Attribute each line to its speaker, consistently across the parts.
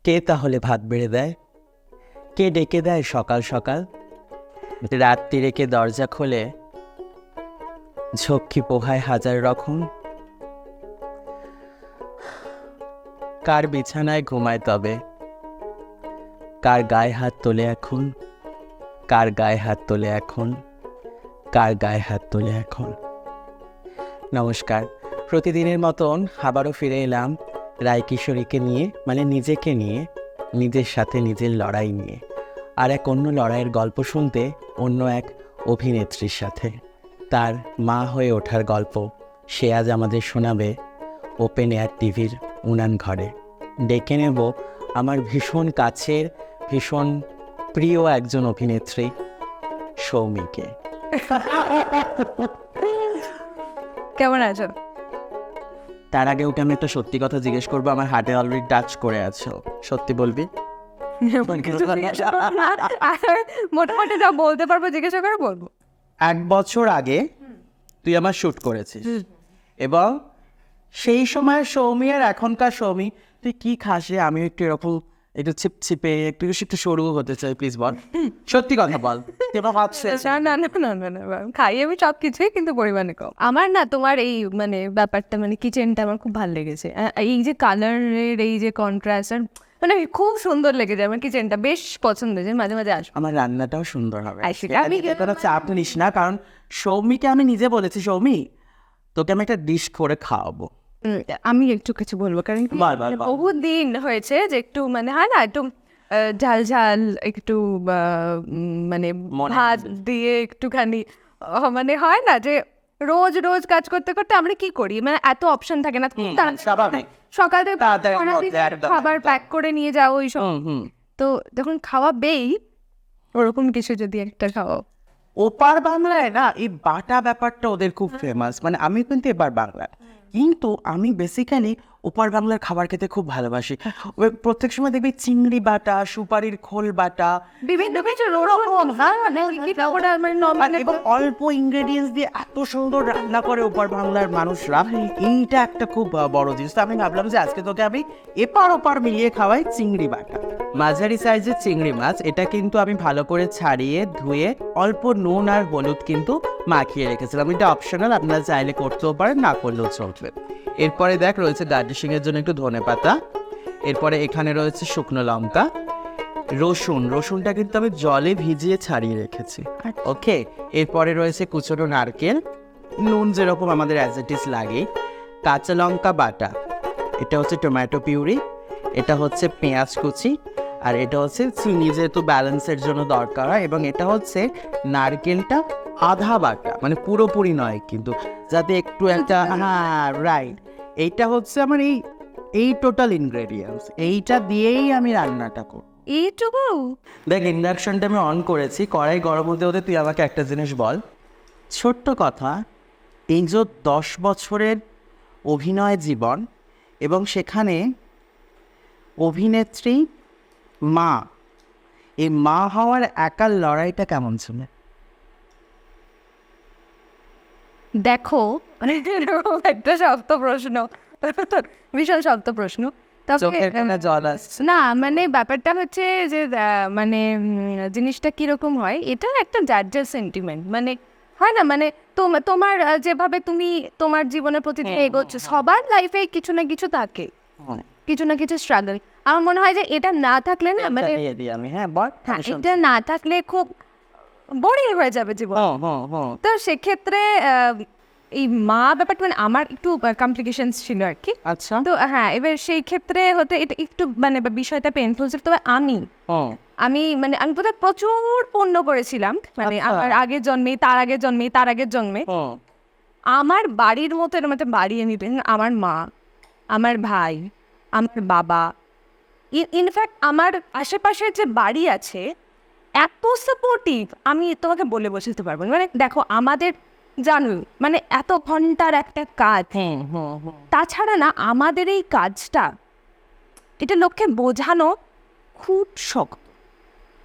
Speaker 1: কে তাহলে ভাত বেড়ে দেয়? কে ডেকে দেয় সকাল সকাল? রাত্রিরে কে দরজা খোলে? ঝক্কি পোহায় হাজার রকম। কার বিছানায় ঘুমায় তবে? কার গায়ে হাত তোলে এখন? কার গায়ে হাত তোলে এখন? কার গায়ে হাত তোলে এখন? নমস্কার, প্রতিদিনের মতন আবারও ফিরে এলাম রায় কিশোরীকে নিয়ে, মানে নিজেকে নিয়ে, নিজের সাথে নিজের লড়াই নিয়ে। আর এক অন্য লড়াইয়ের গল্প শুনতে অন্য এক অভিনেত্রীর সাথে, তার মা হয়ে ওঠার গল্প সে আজ আমাদের শোনাবে ওপেন এয়ার টিভির উনান ঘরে। ডেকে নেব আমার ভীষণ কাছের, ভীষণ প্রিয় একজন অভিনেত্রী সৌমিকে।
Speaker 2: কেমন আছো?
Speaker 1: তার আগে ওকে আমি একটা সত্যি কথা জিজ্ঞেস করবো, আমার হার্টে অলরেডি টাচ করে আছো, সত্যি বলবি?
Speaker 2: মোটামুটি যা বলতে পারবো জিজ্ঞাসা করে বলবো।
Speaker 1: 1 বছর আগে তুই আমার শ্যুট করেছিস, এবং সেই সময় সৌমি আর এখনকার সৌমি, তুই কি খাস রে? আমি একটু এরকম একটু ছিপছিপে, একটু একটু সরু হতে চাই, প্লিজ বল, সত্যি কথা বল।
Speaker 2: না না না না না না, খাই আমি সব কিছুই, কিন্তু পরিমাণে কম। আমার না তোমার এই মানে ব্যাপারটা, মানে কিচেনটা আমার খুব ভালো লেগেছে। এই যে কালারের এই যে কন্ট্রাস্ট, মানে খুব সুন্দর লেগেছে আমার কিচেনটা, বেশ পছন্দ হয়েছে। মাঝে মাঝে আসবো।
Speaker 1: আমার রান্নাটাও সুন্দর হবে,
Speaker 2: আমি
Speaker 1: কোনো চাপ নিস না, কারণ সৌমিকে আমি নিজে বলেছি, সৌমি তোকে আমি একটা ডিশ করে খাওয়াবো।
Speaker 2: আমি একটু কিছু বলবো, কারণ কি
Speaker 1: বল, বল,
Speaker 2: মানে
Speaker 1: বল।
Speaker 2: বহুদিন হয়েছে যে একটু মানে হয় না, একটু ঝাল ঝাল একটু মানে
Speaker 1: মনে
Speaker 2: ভাত দিয়ে একটুখানি মানে হয় না যে রোজ রোজ কাজ করতে করতে আমরা কি করি, মানে এত অপশন থাকে না।
Speaker 1: স্বাভাবিক।
Speaker 2: সকাল থেকে
Speaker 1: তাড়াতাড়ি
Speaker 2: সারাদিন
Speaker 1: মধ্যে একদম,
Speaker 2: খাবার
Speaker 1: একদম।
Speaker 2: প্যাক করে নিয়ে যাও ওই সব,
Speaker 1: হুম।
Speaker 2: তো যখন খাওয়াবেই ওরকম কিছু যদি একটা খাওয়াও।
Speaker 1: ওপার বাংলায় না এই বাটা ব্যাপারটা ওদের খুব ফেমাস, মানে আমি কিন্তু এপার বাংলা, কিন্তু আমি বেসিক্যালি ওপার বাংলার খাবার খেতে খুব ভালোবাসি। ওই প্রত্যেক সময় দেখবি চিংড়ি বাটা, সুপারির খোল বাটা,
Speaker 2: বিভিন্ন কিছু মানে
Speaker 1: এবং অল্প ইনগ্রেডিয়েন্টস দিয়ে এত সুন্দর রান্না করে ওপার বাংলার মানুষরা। এইটা একটা খুব বড় জিনিস। তো আমি ভাবলাম যে আজকে তোকে আমি এপার ওপার মিলিয়ে খাওয়াই চিংড়ি বাটা। মাঝারি সাইজের চিংড়ি মাছ, এটা কিন্তু আমি ভালো করে ছাড়িয়ে ধুয়ে অল্প নুন আর হলুদ কিন্তু মাখিয়ে রেখেছিলাম। এটা অপশনাল, আপনারা চাইলে করতেও পারেন, না করলেও চলবে। এরপরে দেখ রয়েছে গার্নিশিং এর জন্য একটু ধনেপাতা, এরপরে এখানে রয়েছে শুকনো লঙ্কা, রসুনটা কিন্তু আমি জলে ভিজিয়ে ছাড়িয়ে রেখেছি। ওকে, এরপরে রয়েছে কুচনো নারকেল, নুন যেরকম আমাদের অ্যাজ ইট ইজ লাগে, কাঁচা লঙ্কা বাটা, এটা হচ্ছে টমেটো পিউরি, এটা হচ্ছে পেঁয়াজ কুচি, আর এটা হচ্ছে চিনি যেহেতু ব্যালেন্সের জন্য দরকার হয়, এবং এটা হচ্ছে নারকেলটা আধা বাটা, মানে পুরোপুরি নয় কিন্তু, যাতে একটু একটা, হ্যাঁ রাইট, এইটা হচ্ছে আমার এই টোটাল ইনগ্রেডিয়েন্টস, এইটা দিয়েই আমি রান্নাটা করব।
Speaker 2: এইটুকু
Speaker 1: দেখ, ইন্ডাকশনটা আমি অন করেছি, কড়াই গরম হতে হতে তুই আমাকে একটা জিনিস বল, ছোট্ট কথা, এই যে 10 বছরের অভিনয় জীবন, এবং সেখানে অভিনেত্রী মা, এই মা হওয়ার একার লড়াইটা কেমন ছিল?
Speaker 2: দেখো, মানে একটা শক্ত প্রশ্ন, ভীষণ শক্ত প্রশ্ন।
Speaker 1: চোখের কোণে জল আসছে।
Speaker 2: না মানে ব্যাপারটা হচ্ছে যে মানে জিনিসটা কিরকম হয়, এটা একটা জার্জার সেন্টিমেন্ট, মানে হয় না, মানে তোমার যেভাবে তুমি তোমার জীবনের প্রতিদিন এগোচ্ছ, সবার লাইফে কিছু না কিছু থাকে, কিছু না কিছু স্ট্রাগল। আমার মনে হয় যে এটা না থাকলে না, মানে
Speaker 1: আমি, হ্যাঁ বল।
Speaker 2: হ্যাঁ, এটা না থাকলে খুব বোরিং হয়ে যাবে জীবন। তো সেক্ষেত্রে এই মা ব্যাপারটা মানে আমার একটু কমপ্লিকেশনস ছিল আর কি।
Speaker 1: আচ্ছা,
Speaker 2: তো হ্যাঁ, এবার সেই ক্ষেত্রে হতে এটা একটু মানে বিষয়টা পেইনফুল ছিল। তবে আমি মানে আমি বোধহয় প্রচুর পুণ্য করেছিলাম, মানে
Speaker 1: আচ্ছা।
Speaker 2: আমার আগের জন্মে, তার আগের জন্মে, তার আগের জন্মে আমার বাড়ির মতো এরকম একটা বাড়ি আমি আমার মা, আমার ভাই, আমার বাবা, ইনফ্যাক্ট আমার আশেপাশের যে বাড়ি আছে এত সাপোর্টিভ, আমি তোমাকে বলে বোঝাতে পারবো না। মানে দেখো, আমাদের জানো মানে এত ঘন্টার একটা কাজ, তাছাড়া না আমাদের এই কাজটা, এটা লোককে বোঝানো খুব শক্ত,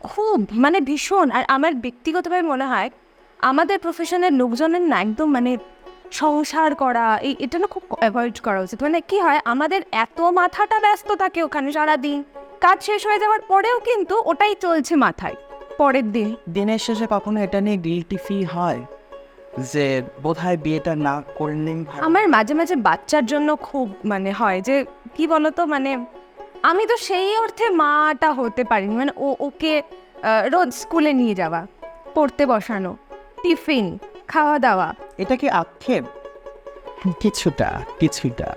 Speaker 2: খুব মানে ভীষণ। আর আমার ব্যক্তিগতভাবে মনে হয় আমাদের প্রফেশনের লোকজনের না একদম মানে সংসার করা এটা না খুব অ্যাভয়েড করা উচিত। মানে কি হয়, আমাদের এত মাথাটা ব্যস্ত থাকে ওখানে সারাদিন, কাজ শেষ হয়ে যাওয়ার পরেও কিন্তু ওটাই চলছে মাথায় পরের দিন।
Speaker 1: দিনের শেষে কখনো এটা নিয়ে গিল্টি ফিল হয় যে বোধহয় বিয়েটা না করলেই ভালো?
Speaker 2: আমার মাঝে মাঝে বাচ্চার জন্য খুব মানে হয় যে কি বলতো, মানে আমি তো সেই অর্থে মাটা হতে পারিনি। মানে ওকে রোজ স্কুলে নিয়ে যাওয়া, পড়তে বসানো, টিফিন, খাওয়া দাওয়া।
Speaker 1: এটা কি আক্ষেপ? কিছুটা কিছুটা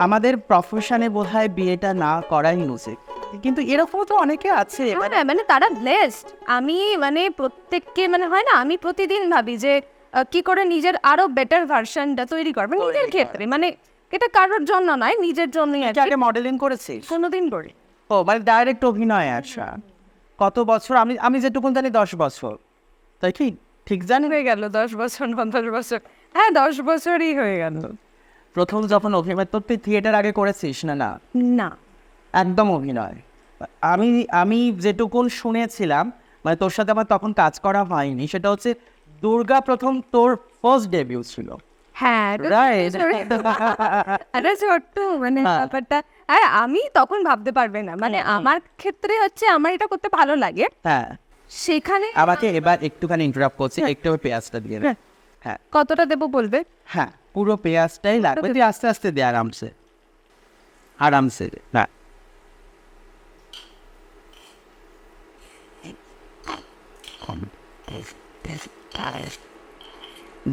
Speaker 1: আমাদের প্রফেশনে বোধহয় বিয়েটা না করাই উচিত, কিন্তু এরকমও তো অনেকে আছে
Speaker 2: হ্যাঁ, মানে তারা ব্লেসড। আমি মানে প্রত্যেককে মানে হয় না, আমি প্রতিদিন ভাবি যে কি করে নিজের আরো বেটার ভার্সনটা তৈরি করবে নিজের ক্ষেত্রে। মানে এটা কারোর জন্য নয়, নিজের জন্যই।
Speaker 1: কি আগে মডেলিং করেছিস?
Speaker 2: কোনোদিন করে
Speaker 1: ও মানে ডাইরেক্ট অভিনয়। আচ্ছা, কত বছর? আমি আমি যেটুকু জানি 10 বছর, তাই কি ঠিক জানি?
Speaker 2: হয়ে গেল 10 বছর 15 বছর, হ্যাঁ 10 বছরই হয়ে গেল।
Speaker 1: প্রথম যখন অভিনয়, তোর তুই থিয়েটার আগে করেছিস না? না,
Speaker 2: না,
Speaker 1: একদম অভিনয়। আমি আমি যেটুকুন শুনেছিলাম, মানে তোর সাথে আমার তখন কাজ করা হয়নি, সেটা হচ্ছে দুর্গা প্রথম তোর ফার্স্ট ডেবিউ ছিল।
Speaker 2: হ্যাঁ
Speaker 1: রাইট।
Speaker 2: আরে ছোট্ট মানে ব্যাপারটা, হ্যাঁ আমি তখন ভাবতে পারবে না। মানে আমার ক্ষেত্রে হচ্ছে আমার এটা করতে ভালো লাগে,
Speaker 1: হ্যাঁ,
Speaker 2: সেখানে
Speaker 1: আমাকে এবার একটুখানি ইন্টারাপ্ট করছি, একটু পেঁয়াজটা দিয়ে নে। হ্যাঁ
Speaker 2: কতটা দেবো বলবে?
Speaker 1: হ্যাঁ, পুরো পেঁয়াজটাই লাগবে, তুই আস্তে আস্তে দে, আরামসে আরামসে দে। হ্যাঁ,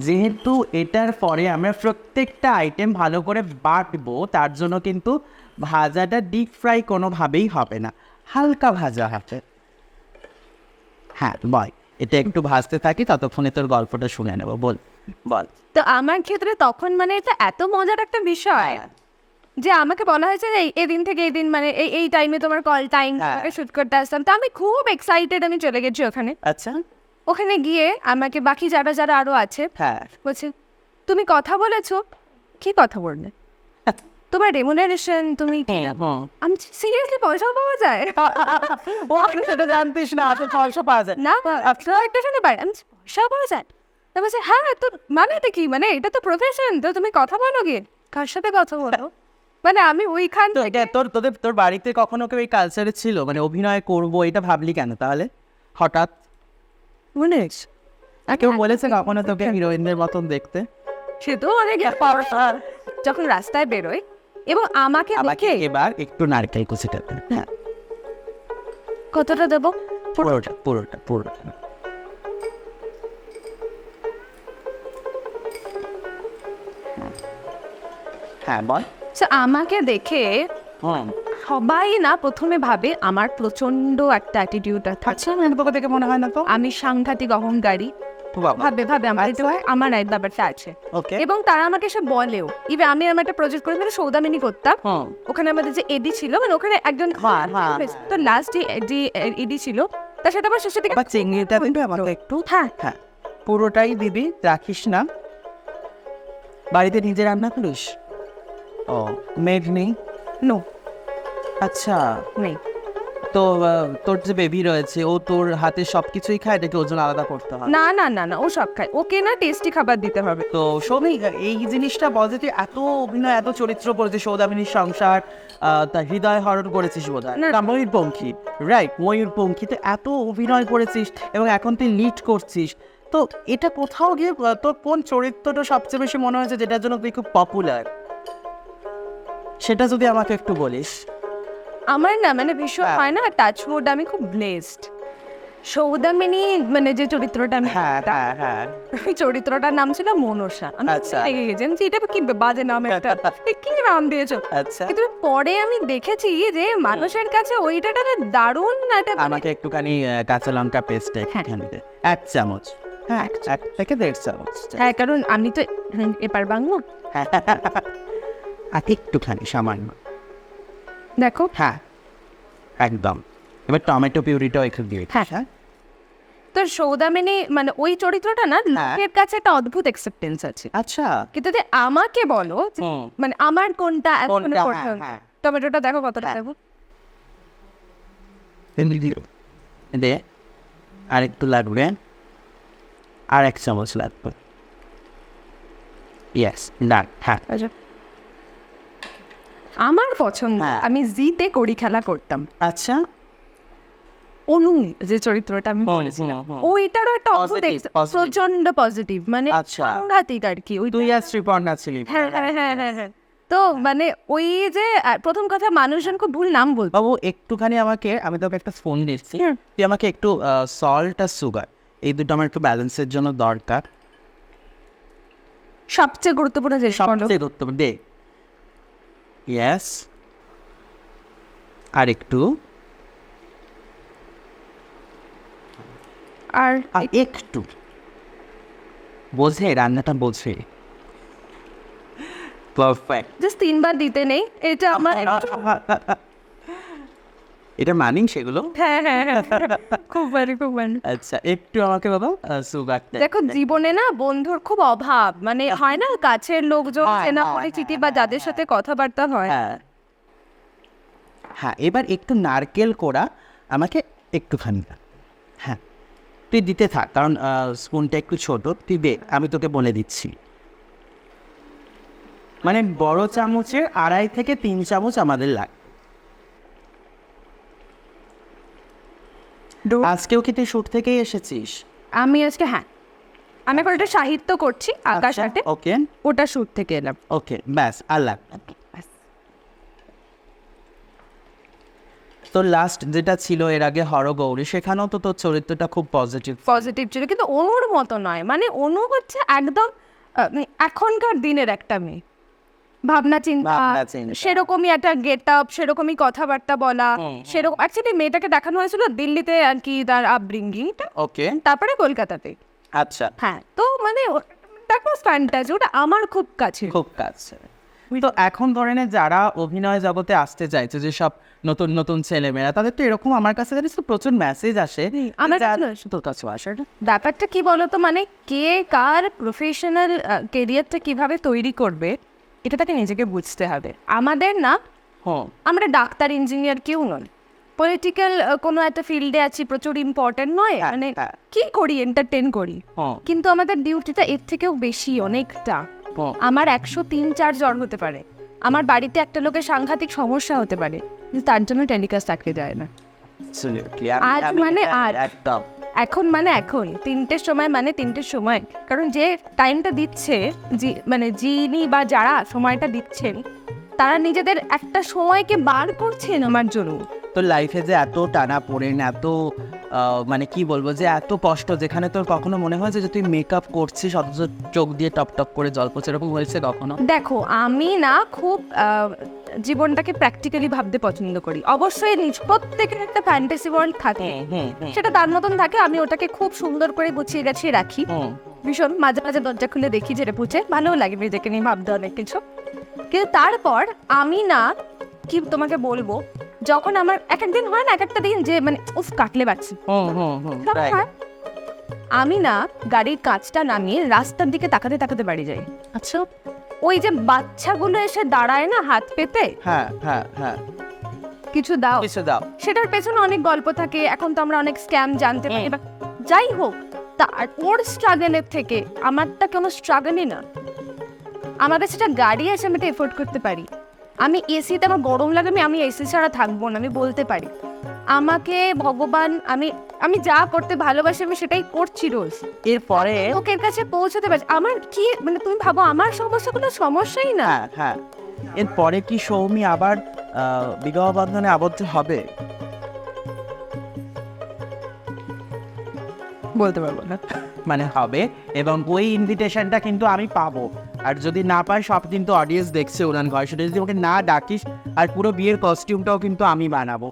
Speaker 1: যেহেতু এটার পরে আমরা প্রত্যেকটা আইটেম ভালো করে বাটবো, তার জন্য কিন্তু ভাজাটা ডিপ ফ্রাই কোনোভাবেই হবে না, হালকা ভাজা হবে। হ্যাঁ বল, এটা একটু ভাজতে থাকি, ততক্ষণে তোর গল্পটা শুনে নেবো। বল বল।
Speaker 2: তো আমার ক্ষেত্রে তখন মানে এটা এত মজার একটা বিষয় যে আমাকে বলা হয়েছে যে এদিন থেকে এই দিন মানে এই টাইমে তোমার কল টাইম, শুট করতে আসতাম। তো আমি খুব এক্সাইটেড, আমি চলে গেছি ওখানে।
Speaker 1: আচ্ছা,
Speaker 2: ওখানে গিয়ে আমাকে বাকি যারা যারা আরো আছে
Speaker 1: হ্যাঁ,
Speaker 2: বলছে তুমি কথা বলেছো? কি কথা বললে? তোমার রেমুনারেশন তুমি কি? আমি সিরিয়াসলি পয়সাও পাওয়া যায়?
Speaker 1: ও আপনি সেটা জানতিস না, তো পয়সা পাওয়া যায়
Speaker 2: না একটা শুনে পাই আমি পয়সাও পাওয়া যায়। তা বলছে হ্যাঁ, তো মানে এটা কি, মানে এটা তো প্রফেশন, তো তুমি কথা বলো গিয়ে, কার সাথে কথা বলো? মানে আমি ওইখান
Speaker 1: তো এটা তোর বাড়িতে কখনো কেউ এই কালচারে ছিল, মানে অভিনয় করবো, এটা ভাবলি কেন তাহলে হঠাৎ?
Speaker 2: মনে
Speaker 1: কেউ বলেছে কখনো তোকে হিরোইনদের মতন দেখতে?
Speaker 2: সে তো অনেক যখন রাস্তায় বেরোয় এবং আমাকে
Speaker 1: আমাকে
Speaker 2: দেখে
Speaker 1: এবার একটু নারকেল কুচিটা দে। হ্যাঁ,
Speaker 2: কতটা দেবো?
Speaker 1: পুরোটা পুরোটা পুরোটা। হ্যাঁ বল।
Speaker 2: So, আমাকে দেখে সবাই না প্রথমে ভাবে আমার প্রচন্ড একটা অ্যাটিটিউড আছে,
Speaker 1: আচ্ছা, তোকে দেখে মনে হয় না তো?
Speaker 2: আমি সাংঘাতিক অহংকারী। ভাবে আমার একটু আমার এই ব্যাপারটা আছে।
Speaker 1: ওকে।
Speaker 2: এবং তারা আমাকে সব বলেও, ইভেন আমি আমার একটা প্রজেক্ট করে মানে সৌদামিনী করতাম। ওখানে আমাদের যে এডি ছিল, মানে ওখানে একজন তো লাস্ট যে এডি ছিল, তার সাথে আমার শেষের দিকে
Speaker 1: বা চিংড়িটা দিবি আমাকে একটু?
Speaker 2: হ্যাঁ
Speaker 1: হ্যাঁ, পুরোটাই দিবি, রাখিস না। বাড়িতে নিজে রান্না করিস? ও, মেড নেই?
Speaker 2: নো,
Speaker 1: আচ্ছা,
Speaker 2: নেই।
Speaker 1: তো তোর যে বেবি রয়েছে, ও তোর হাতে সবকিছুই খায়, এটাকে ওজন আলাদা করতে হয়?
Speaker 2: না না না না, ও সব খায়, ওকে না টেস্টি খাবার দিতে হবে।
Speaker 1: তো শোনি, এই জিনিসটা বল যে তুই এত অভিনয়, এত চরিত্র করেছিস, সৌদামিনীর সংসার, তার হৃদয় হরণ করেছিস বোধহয়,
Speaker 2: না।
Speaker 1: না ময়ূরপঙ্খী, রাইট, ময়ূরপঙ্খীতে এত অভিনয় করেছিস এবং এখন তুই লিড করছিস। তো এটা কোথাও গিয়ে তোর কোন চরিত্রটা সবচেয়ে বেশি মনে হয়েছে, যেটার জন্য তুই খুব পপুলার, সেটা যদি আমাকে একটু বলিস।
Speaker 2: আমার না মানে ভীষণ হয় না টাচউড, আমি খুব ব্লেসড। সৌদামিনী মানে যে চরিত্রটা আমি
Speaker 1: হ্যাঁ
Speaker 2: করতাম,
Speaker 1: হ্যাঁ হ্যাঁ,
Speaker 2: ওই চরিত্রটার নাম ছিল মনসা। আমি
Speaker 1: আচ্ছা।
Speaker 2: রেগে গেছি, আমি বলছি, এটা কি বাজে নাম একটা, এ কি নাম দিয়েছো?
Speaker 1: আচ্ছা,
Speaker 2: কিন্তু পরে আমি দেখেছি যে মানুষের কাছে ওইটা একটা দারুণ একটা
Speaker 1: আমাকে একটুখানি কাঁচা লঙ্কা পেস্ট একটুখানি দে, 1 চামচ। হ্যাঁ, 1 থেকে 1.5 চামচ।
Speaker 2: হ্যাঁ, কারণ আমি তো এপার বাংলো।
Speaker 1: আর একটুখানি সামান্য,
Speaker 2: দেখো
Speaker 1: হ্যাঁ একদম। এবার টমেটো পিউরিটাও একটু দিয়ে দিস।
Speaker 2: হ্যাঁ।
Speaker 1: হ্যাঁ,
Speaker 2: তো সৌদামিনী মানে ওই চরিত্রটা না লোকের কাছে একটা অদ্ভুত অ্যাকসেপ্টেন্স আছে।
Speaker 1: আচ্ছা,
Speaker 2: কিন্তু যে আমাকে বলো যে মানে আমার কোনটা এখন
Speaker 1: কোনটা,
Speaker 2: করতে
Speaker 1: হ্যাঁ।
Speaker 2: টমেটোটা দেখো কতটা দেবো।
Speaker 1: দে, আর একটু লাগবে, আর 1 চামচ লাগবে। ইয়েস, না, হ্যাঁ।
Speaker 2: আচ্ছা, আমার পছন্দ,
Speaker 1: হ্যাঁ।
Speaker 2: আমি জিতে কড়ি খেলা করতাম।
Speaker 1: আচ্ছা,
Speaker 2: অনু যে চরিত্রটা আমি বলেছিলাম, ওইটারও একটা অদ্ভুত
Speaker 1: Positive, positive.
Speaker 2: প্রচন্ড পজিটিভ, মানে
Speaker 1: আচ্ছা।
Speaker 2: সাংঘাতিক আর কি। ওই
Speaker 1: তুই আর শ্রীপর্ণা ছিলি।
Speaker 2: হ্যাঁ হ্যাঁ হ্যাঁ হ্যাঁ হ্যাঁ। তো মানে ওই যে প্রথম কথা মানুষজন খুব ভুল নাম বলতো।
Speaker 1: বাবু একটুখানি আমাকে, আমি তোকে একটা ফোন দিচ্ছি, তুই আমাকে একটু সল্ট আর সুগার এই দুটো আমার একটু ব্যালেন্সের জন্য দরকার।
Speaker 2: সবচেয়ে গুরুত্বপূর্ণ জিনিস বলো।
Speaker 1: সবচেয়ে গুরুত্বপূর্ণ দে। ইয়েস, আর একটু,
Speaker 2: আর
Speaker 1: আর একটু বোঝে, রান্নাটা বোঝে। পারফেক্ট।
Speaker 2: জাস্ট 3 বার দিতে নেই, এটা আমার
Speaker 1: এটা মানিং সেগুলো।
Speaker 2: হ্যাঁ হ্যাঁ হ্যাঁ খুব ভালো খুব ভালো।
Speaker 1: আচ্ছা, একটু আমাকে বাবা সুগারটা।
Speaker 2: দেখো জীবনে না বন্ধুর খুব অভাব, মানে হয় না কাছের লোকজন,
Speaker 1: হ্যাঁ,
Speaker 2: চেনা
Speaker 1: হ্যাঁ,
Speaker 2: পরিচিতি বা যাদের সাথে কথাবার্তা হয়।
Speaker 1: হ্যাঁ হ্যাঁ, এবার একটু নারকেল কোড়া আমাকে একটুখানি দে। হ্যাঁ, তুই দিতে থাক, কারণ স্পুনটা একটু ছোট, তুই দে, আমি তোকে বলে দিচ্ছি। মানে বড় চামচের 2.5 থেকে 3 চামচ আমাদের লাগে। আজকেও কি তুই শুট থেকেই এসেছিস?
Speaker 2: আমি আজকে হ্যাঁ, আমি এখন একটা সাহিত্য করছি আকাশ হাটে,
Speaker 1: ওকে
Speaker 2: ওটা শুট থেকে এলাম।
Speaker 1: ওকে, ব্যাস, আল্লাহ। তো লাস্ট যেটা ছিল এর আগে হরগৌরী, সেখানেও তো তোর চরিত্রটা খুব পজিটিভ।
Speaker 2: পজিটিভ ছিল, কিন্তু অনুর মতো নয়। মানে অনু হচ্ছে একদম এখনকার দিনের একটা মেয়ে, ভাবনা চিন্তা
Speaker 1: ভাবনা চিন্তা।
Speaker 2: সেরকমই একটা গেট আপ, সেরকমই কথাবার্তা বলা, সেরকম। অ্যাকচুয়ালি মেয়েটাকে দেখানো হয়েছিল দিল্লিতে আর কি তার আপব্রিঙ্গিংটা,
Speaker 1: ওকে,
Speaker 2: তারপরে কলকাতাতে।
Speaker 1: আচ্ছা,
Speaker 2: হ্যাঁ, তো মানে দ্যাট ওয়াজ ফ্যান্টাজি, ওটা আমার খুব কাছে।
Speaker 1: খুব কাছে। তো এখন ধরে নে যারা অভিনয় জগতে আসতে চাইছে, যে সব নতুন নতুন ছেলেমেয়েরা, তাদের তো এরকম আমার কাছে জানিস তো প্রচুর মেসেজ আসে,
Speaker 2: আমার
Speaker 1: যা-
Speaker 2: কাছেও আসে।
Speaker 1: তোর কাছেও আসে না?
Speaker 2: ব্যাপারটা কি বলতো, মানে কে কার প্রফেশনাল কেরিয়ারটা কিভাবে তৈরি করবে এটা তাকে নিজেকে বুঝতে হবে। আমাদের না,
Speaker 1: হ্যাঁ,
Speaker 2: আমরা ডাক্তার ইঞ্জিনিয়ার কেউ নয়, পলিটিক্যাল কোনো একটা ফিল্ডে আছি, প্রচুর ইম্পর্টেন্ট নয়,
Speaker 1: হ্যাঁ,
Speaker 2: মানে
Speaker 1: হ্যাঁ।
Speaker 2: কি করি, এন্টারটেন করি,
Speaker 1: হ্যাঁ,
Speaker 2: কিন্তু আমাদের ডিউটিটা এর থেকেও বেশি অনেকটা।
Speaker 1: হ্যাঁ।
Speaker 2: আমার 103-4 জ্বর হতে পারে, আমার বাড়িতে একটা লোকের সাংঘাতিক সমস্যা হতে পারে, কিন্তু তার জন্য টেলিকাস্ট চাকরি দেয় না।
Speaker 1: Absolutely,
Speaker 2: আজ মানে আজ।
Speaker 1: একদম।
Speaker 2: এখন মানে এখন 3টের সময় মানে 3টের সময়, কারণ যে টাইমটা দিচ্ছে, মানে যিনি বা যারা সময়টা দিচ্ছেন, তারা নিজেদের একটা সময়কে বার করছেন আমার জন্য।
Speaker 1: তোর লাইফে যে এত টানা পড়েন, এত মানে কি বলবো, যে এত কষ্ট, যেখানে তোর কখনো মনে হয় যে তুই মেকআপ করছিস অথচ চোখ দিয়ে টপ টপ করে জল পড়ছে, এরকম হয়েছে কখনো?
Speaker 2: দেখো আমি না খুব জীবনটাকে প্র্যাকটিক্যালি ভাবতে পছন্দ করি। অবশ্যই প্রত্যেকের একটা ফ্যান্টাসি ওয়ার্ল্ড থাকে, সেটা তার মতন থাকে, আমি ওটাকে খুব সুন্দর করে গুছিয়ে গাছিয়ে রাখি। ভীষণ মাঝে মাঝে দরজা খুলে দেখি যেটা পুছে, ভালোও লাগে নিজেকে নিয়ে ভাবতে অনেক কিছু। কিন্তু তারপর আমি না, কি তোমাকে বলবো, যখন আমার এক একদিন হয় না, এক একটা দিন যে মানে উফ কাটলে পাচ্ছি, আমি না গাড়ির কাঁচটা নামিয়ে রাস্তার দিকে তাকাতে তাকাতে বাড়ি যাই।
Speaker 1: আচ্ছা,
Speaker 2: ওই যে বাচ্চাগুলো এসে দাঁড়ায় না হাত পেতে,
Speaker 1: হ্যাঁ হ্যাঁ হ্যাঁ,
Speaker 2: কিছু দাও,
Speaker 1: কিছু দাও,
Speaker 2: সেটার পেছনে অনেক গল্প থাকে। এখন তো আমরা অনেক স্ক্যাম জানতে পারি, বা যাই হোক, তার ওর স্ট্রাগলের থেকে আমারটা কোনো স্ট্রাগলই না। আমাদের সেটা গাড়ি আছে, আমি এটা এফোর্ড করতে পারি। আমি এসিতে আমার গরম লাগে, আমি এসি ছাড়া থাকবো না, আমি বলতে পারি। আমাকে ভগবান, আমি যা করতে ভালোবাসি আমি সেটাই করছি রোজ।
Speaker 1: এরপরে
Speaker 2: লোকের কাছে পৌঁছতে পারছি, আমার কি মানে তুমি ভাবো আমার সমস্যা কোনো সমস্যাই না।
Speaker 1: হ্যাঁ হ্যাঁ, এরপরে কি সৌমি আবার বিবাহ বন্ধনে আবদ্ধ হবে?
Speaker 2: বলতে পারবো না,
Speaker 1: মানে হবে, এবং ওই ইনভিটেশনটা কিন্তু আমি পাবো। আর যদি না পাই, সব কিন্তু অডিয়েন্স দেখছে উড়ান ঘর, সেটা যদি ওকে না ডাকিস, আর পুরো বিয়ের কস্টিউমটাও কিন্তু আমি বানাবো।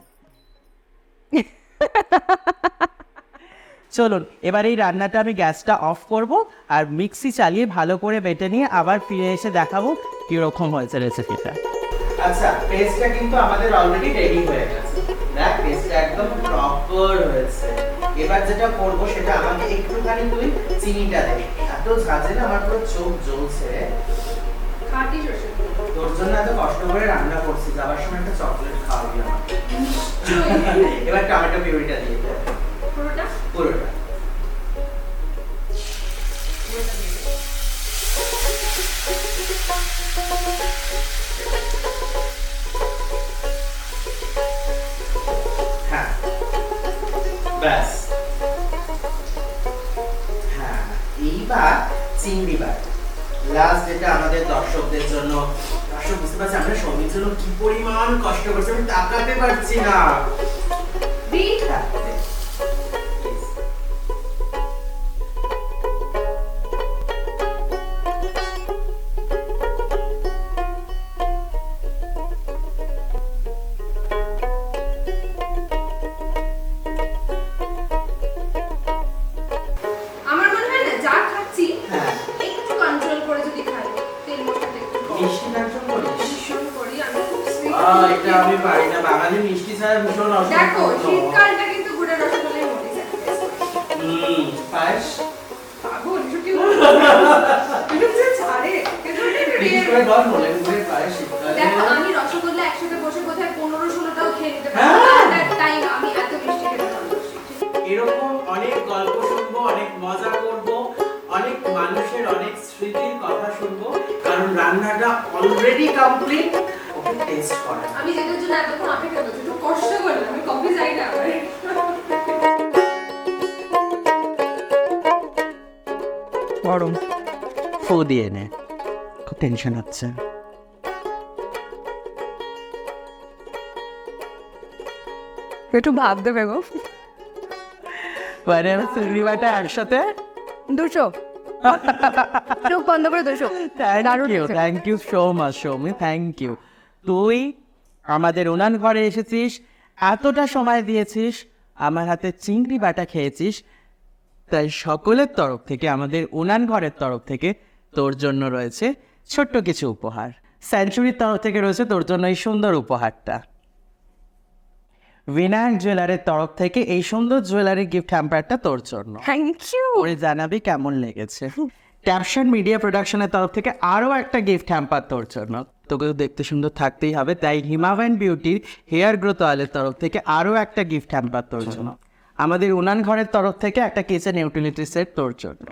Speaker 1: চলুন, এবার এই রান্নাটা আমি গ্যাসটা অফ করব, আর মিক্সি চালিয়ে ভালো করে বেটে নিয়ে আবার ফিরে এসে দেখাবো কিরকম হয়েছে রেসিপিটা। আচ্ছা, পেস্টটা কিন্তু আমাদের অলরেডি রেডি হয়ে গেছে। দেখ, পেস্টটা একদম প্রপার হয়েছে। এবার যেটা করব সেটা, আমাকে একটুখানি তুই চিনিটা দে। এত ঝাঁঝে না, আমার পুরো চোখ জ্বলছে।
Speaker 2: খাঁটি সরষে
Speaker 1: তোর জন্য এত কষ্ট করে রান্না করছি, যাবার সময় একটা চকলেট খাওয়াবি আমাকে। এবার টমেটো পিউরিটা দিয়ে দে,
Speaker 2: পুরোটা।
Speaker 1: পুরোটা। চিংড়ি বাটা। লাস্ট যেটা আমাদের দর্শকদের জন্য, দর্শক বুঝতে পারছে আমরা সৌমির জন্য কি পরিমাণ কষ্ট করছি, আমি তাকাতে পারছি না।
Speaker 2: আমার মনে হয় না যা খাচ্ছি
Speaker 1: হ্যাঁ,
Speaker 2: একটু কন্ট্রোল করে যদি খাই, তেল মশলাটা একটু কম
Speaker 1: মিষ্টি নাটক করিস?
Speaker 2: ভীষণ করি আমি, খুব sweet
Speaker 1: এটা আমি পারি না, বাঙালি মিষ্টি ছাড়া ভীষণ
Speaker 2: দেখো
Speaker 1: অসুবিধা।
Speaker 2: শীতকালটা কিন্তু গুড়ের রসগোল্লাই মরে যায়।
Speaker 1: পায়েস
Speaker 2: পাগল এসব কি এসব যে ছাড়ে কিন্তু
Speaker 1: বিশেষ করে বল মনে করে পায়েস শীতকালে।
Speaker 2: দেখো আমি রসগোল্লা একসাথে বসে কোথায় 15-16টাও খেয়ে নিতে পারি,
Speaker 1: হ্যাঁ।
Speaker 2: দ্যাট টাইম আমি এত মিষ্টি খেতে ভালোবাসি।
Speaker 1: এরকম অনেক গল্প শুনবো, অনেক মজা করব, অনেক মানুষের অনেক স্মৃতির কথা শুনবো, কারণ রান্নাটা অলরেডি কমপ্লিট, ওকে টেস্ট করা।
Speaker 2: আমি যেটার জন্য এতক্ষণ অপেক্ষা করছি, একটু কষ্ট করলাম, আমি কফি চাই না আবার।
Speaker 1: গরম ফু দিয়ে নে, খুব টেনশন হচ্ছে।
Speaker 2: একটু ভাব দেবে গো।
Speaker 1: মানে চিংড়ি বাটা একসাথে
Speaker 2: 200 চোখ বন্ধ করে 200।
Speaker 1: Thank you so much Soumi, thank you. তুই আমাদের উনান ঘরে এসেছিস, এতটা সময় দিয়েছিস, আমার হাতে চিংড়ি বাটা খেয়েছিস, তাই সকলের তরফ থেকে, আমাদের উনান ঘরের তরফ থেকে তোর জন্য রয়েছে ছোট্ট কিছু উপহার। সেঞ্চুরির তরফ থেকে রয়েছে তোর জন্য এই সুন্দর উপহারটা। বিনায়ক জুয়েলারের তরফ থেকে এই সুন্দর জুয়েলারি গিফট হ্যাম্পারটা তোর জন্য।
Speaker 2: Thank you.
Speaker 1: পরে জানাবি কেমন লেগেছে। ক্যাপশন মিডিয়া প্রোডাকশনের তরফ থেকে আরও একটা গিফট হ্যাম্পার তোর জন্য। তোকে দেখতে সুন্দর থাকতেই হবে, তাই হিমাভ্যান বিউটির হেয়ার গ্রোথ অয়েলের তরফ থেকে আরও একটা গিফট হ্যাম্পার তোর জন্য। আমাদের উনান ঘরের তরফ থেকে একটা কিচেন ইউটিলিটি সেট তোর জন্য।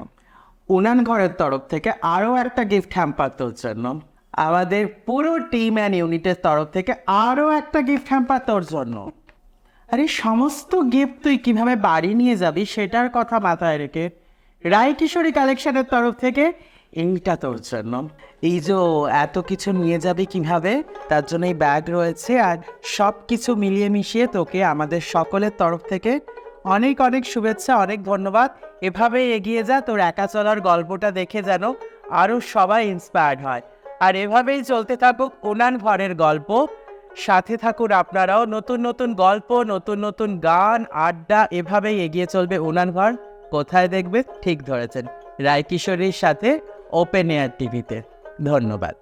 Speaker 1: উনান ঘরের তরফ থেকে আরও একটা গিফট হ্যাম্পার তোর জন্য। আমাদের পুরো টিম অ্যান্ড ইউনিটের তরফ থেকে আরও একটা গিফট হ্যাম্পার তোর জন্য। আরে সমস্ত গিফট তুই কিভাবে বাড়ি নিয়ে যাবি সেটার কথা মাথায় রেখে রায় কিশোরী কালেকশনের তরফ থেকে এইটা তোর জন্য। এই যে এত কিছু নিয়ে যাবি কিভাবে, তার জন্য এই ব্যাগ রয়েছে, আর সব কিছু মিলিয়ে মিশিয়ে তোকে আমাদের সকলের তরফ থেকে অনেক অনেক শুভেচ্ছা, অনেক ধন্যবাদ। এভাবেই এগিয়ে যা, তোর একা চলার গল্পটা দেখে যেন আরও সবাই ইন্সপায়ার্ড হয়, আর এভাবেই চলতে থাকুক উনান ঘরের গল্প। সাথে থাকুন আপনারাও, নতুন নতুন গল্প, নতুন নতুন গান, আড্ডা, এভাবেই এগিয়ে চলবে উনান ঘর। কোথায় দেখবে? ঠিক ধরেছেন, রায় কিশোরীর সাথে ওপেন এয়ার টিভিতে। ধন্যবাদ।